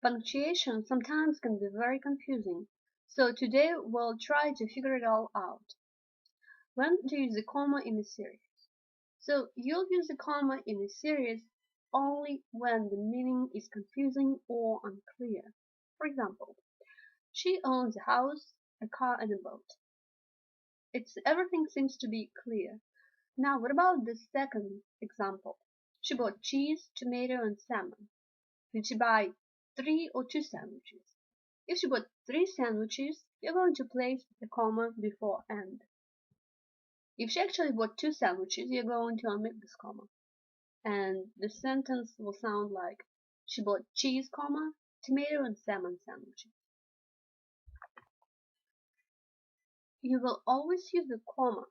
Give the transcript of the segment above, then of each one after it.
Punctuation sometimes can be very confusing, so today we'll try to figure it all out. When to use a comma in a series. So you'll use a comma in a series only when the meaning is confusing or unclear. For example, she owns a house, a car and a boat. Everything seems to be clear. Now what about the second example? She bought cheese, tomato and salmon. Did she buy 3 or 2 sandwiches? If she bought 3 sandwiches, you're going to place a comma before and. If she actually bought 2 sandwiches, you're going to omit this comma. And the sentence will sound like she bought cheese, comma, tomato and salmon sandwiches. You will always use a comma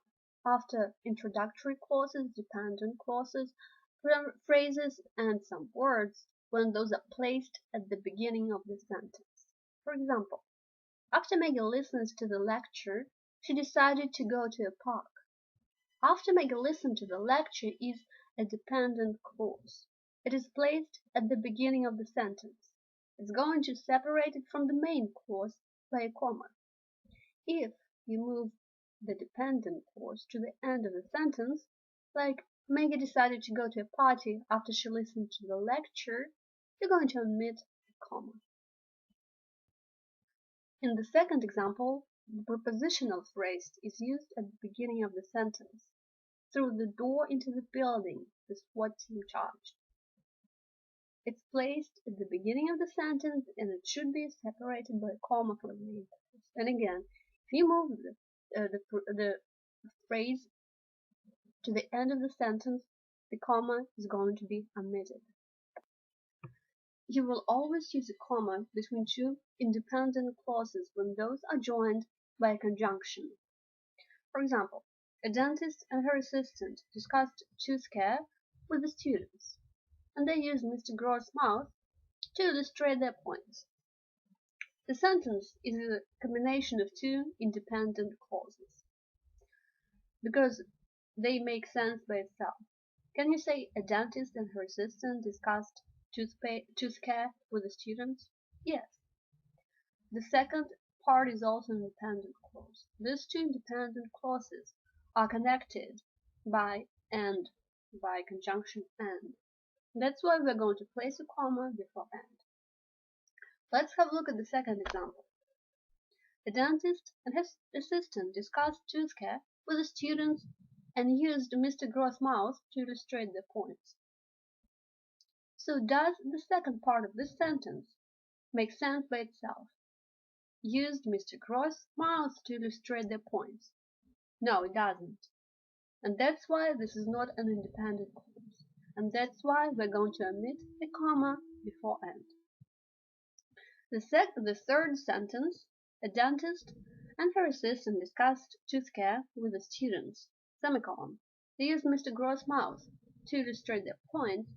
after introductory clauses, dependent clauses, phrases and some words when those are placed at the beginning of the sentence. For example, after Maggie listens to the lecture, she decided to go to a park. After Maggie listened to the lecture is a dependent clause. It is placed at the beginning of the sentence. It's going to separate it from the main clause by a comma. If you move the dependent clause to the end of the sentence, like Maggie decided to go to a party after she listened to the lecture, you're going to omit a comma. In the second example, the prepositional phrase is used at the beginning of the sentence. Through the door into the building, the SWAT team charged. It's placed at the beginning of the sentence and it should be separated by a comma for the main purpose. And again, if you move the phrase to the end of the sentence, the comma is going to be omitted. You will always use a comma between two independent clauses when those are joined by a conjunction. For example, a dentist and her assistant discussed tooth care with the students, and they used Mr. Gross' mouth to illustrate their points. The sentence is a combination of two independent clauses because they make sense by itself. Can you say a dentist and her assistant discussed tooth care with the students? Yes. The second part is also an independent clause. These two independent clauses are connected by and, by conjunction and. That's why we're going to place a comma before and. Let's have a look at the second example. The dentist and his assistant discussed tooth care with the students and used Mr. Gross' mouth to illustrate their points. So does the second part of this sentence make sense by itself? Used Mr. Gross' mouth to illustrate their points? No, it doesn't. And that's why this is not an independent clause. And that's why we're going to omit a comma before and. The third sentence, a dentist and her assistant discussed tooth care with the students, semicolon. They used Mr. Gross' mouth to illustrate their points.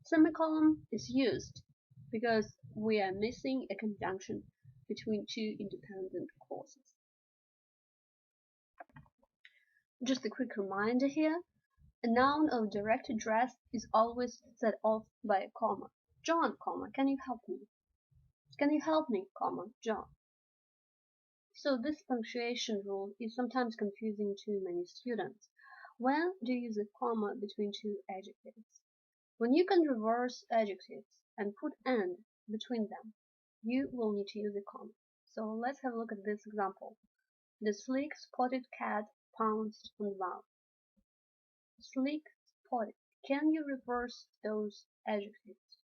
Semicolon is used because we are missing a conjunction between two independent clauses. Just a quick reminder here, a noun of direct address is always set off by a comma. John, comma, can you help me? Can you help me, comma, John? So this punctuation rule is sometimes confusing to many students. When do you use a comma between two adjectives? When you can reverse adjectives and put and between them, you will need to use a comma. So let's have a look at this example. The sleek spotted cat pounced on the mouse. Sleek, spotted. Can you reverse those adjectives?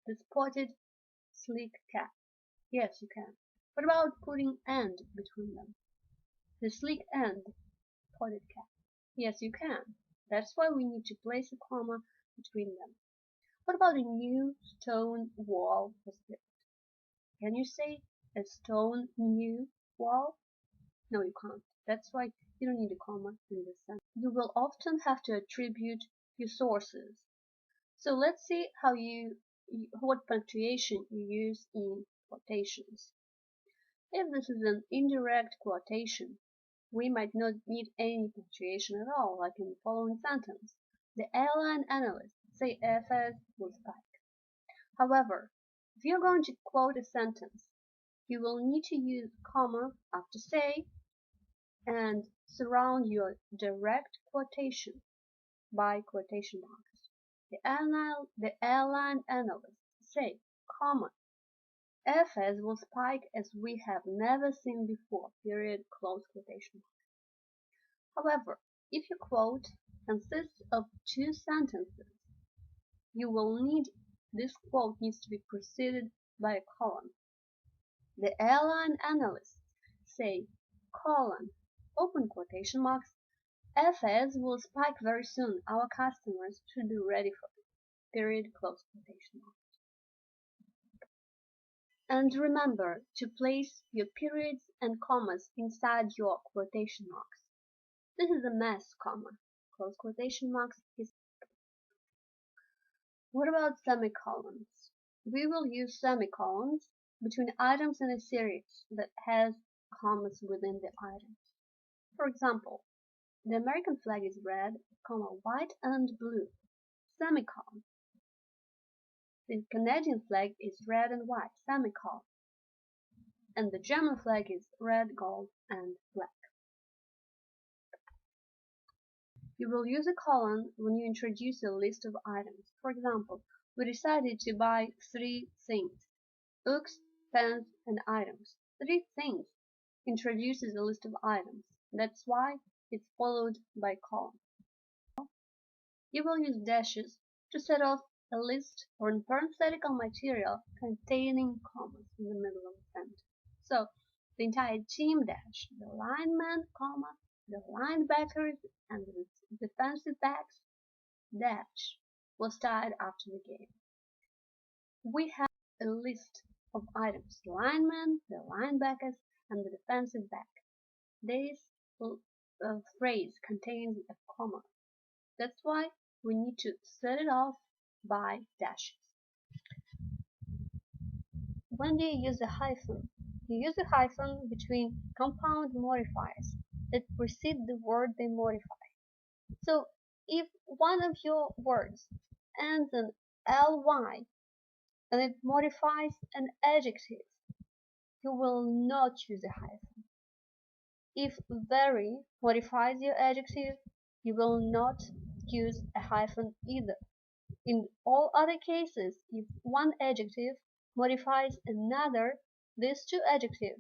The spotted, sleek cat. Yes, you can. What about putting and between them? The sleek and spotted cat. Yes, you can. That's why we need to place a comma between them. What about a new stone wall was built? Can you say a stone new wall? No, you can't. That's why you don't need a comma in this sentence. You will often have to attribute your sources. So let's see how what punctuation you use in quotations. If this is an indirect quotation, we might not need any punctuation at all, like in the following sentence. The airline analysts say airfares will spike. However, If you're going to quote a sentence, you will need to use comma after say and surround your direct quotation by quotation marks. The airline analysts say, comma, airfares will spike as we have never seen before, period, close quotation mark. However, if your quote consists of two sentences, this quote needs to be preceded by a colon. The airline analysts say, colon, open quotation marks, airfares will spike very soon. Our customers should be ready for it, period, close quotation mark. And remember to place your periods and commas inside your quotation marks. This is a mess, comma. Close quotation marks is. What about semicolons? We will use semicolons between items in a series that has commas within the items. For example, the American flag is red, comma, white and blue, semicolon. The Canadian flag is red and white, semicolon. And the German flag is red, gold, and black. You will use a colon when you introduce a list of items. For example, we decided to buy 3 things: books, pens, and items. 3 things introduces a list of items. That's why it's followed by a colon. You will use dashes to set off a list or in parenthetical material containing commas in the middle of the sentence. So, the entire team dash, the linemen, comma, the linebackers and the defensive backs dash was tied after the game. We have a list of items: the linemen, the linebackers, and the defensive back. This phrase contains a comma. That's why we need to set it off by dashes. When do you use a hyphen? You use a hyphen between compound modifiers that precede the word they modify. So if one of your words ends in ly and it modifies an adjective, you will not use a hyphen. If very modifies your adjective, you will not use a hyphen either. In all other cases, if one adjective modifies another, these two adjectives